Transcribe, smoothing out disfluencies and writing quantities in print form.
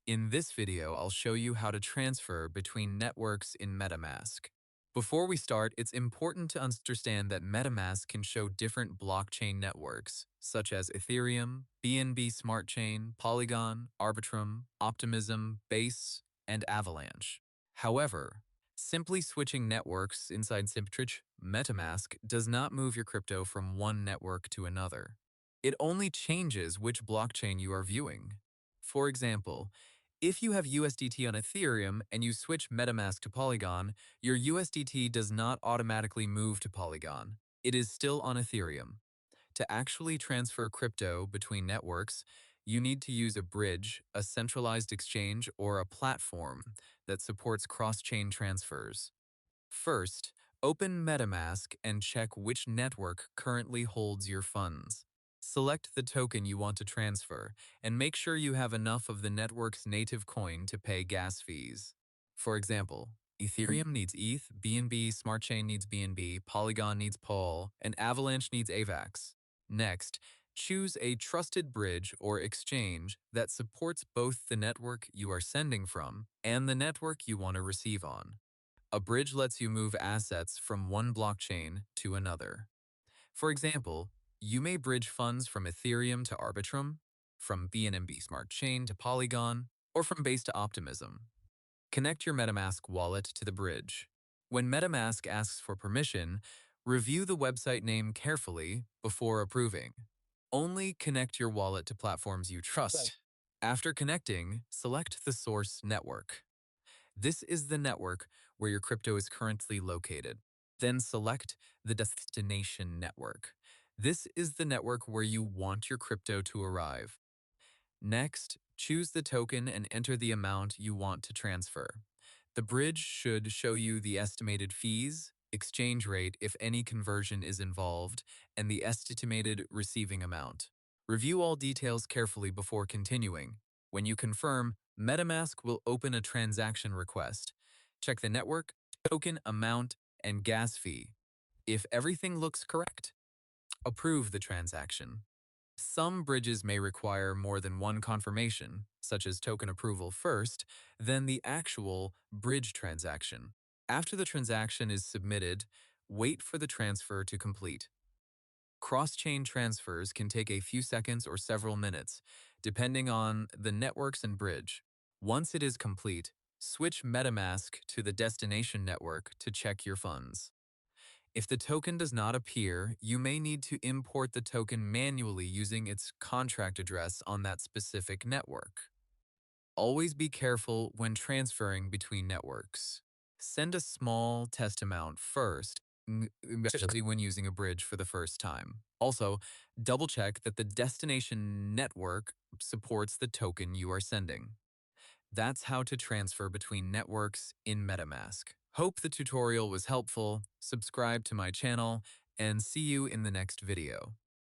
In this video, I'll show you how to transfer between networks in MetaMask. Before we start, it's important to understand that MetaMask can show different blockchain networks, such as Ethereum, BNB Smart Chain, Polygon, Arbitrum, Optimism, Base, and Avalanche. However, simply switching networks inside Simtrich MetaMask does not move your crypto from one network to another. It only changes which blockchain you are viewing. For example, if you have USDT on Ethereum and you switch MetaMask to Polygon, your USDT does not automatically move to Polygon. It is still on Ethereum. To actually transfer crypto between networks, you need to use a bridge, a centralized exchange, or a platform that supports cross-chain transfers. First, open MetaMask and check which network currently holds your funds. Select the token you want to transfer and make sure you have enough of the network's native coin to pay gas fees. For example, Ethereum needs ETH, BNB Smart Chain needs BNB, Polygon needs POL, and Avalanche needs AVAX. Next, choose a trusted bridge or exchange that supports both the network you are sending from and the network you want to receive on. A bridge lets you move assets from one blockchain to another. For example, you may bridge funds from Ethereum to Arbitrum, from BNB Smart Chain to Polygon, or from Base to Optimism. Connect your MetaMask wallet to the bridge. When MetaMask asks for permission, review the website name carefully before approving. Only connect your wallet to platforms you trust. After connecting, select the source network. This is the network where your crypto is currently located. Then select the destination network. This is the network where you want your crypto to arrive. Next, choose the token and enter the amount you want to transfer. The bridge should show you the estimated fees, exchange rate if any conversion is involved, and the estimated receiving amount. Review all details carefully before continuing. When you confirm, MetaMask will open a transaction request. Check the network, token amount, and gas fee. If everything looks correct, approve the transaction. Some bridges may require more than one confirmation, such as token approval first, then the actual bridge transaction. After the transaction is submitted, wait for the transfer to complete. Cross-chain transfers can take a few seconds or several minutes, depending on the networks and bridge. Once it is complete, switch MetaMask to the destination network to check your funds. If the token does not appear, you may need to import the token manually using its contract address on that specific network. Always be careful when transferring between networks. Send a small test amount first, especially when using a bridge for the first time. Also, double-check that the destination network supports the token you are sending. That's how to transfer between networks in MetaMask. Hope the tutorial was helpful. Subscribe to my channel and see you in the next video.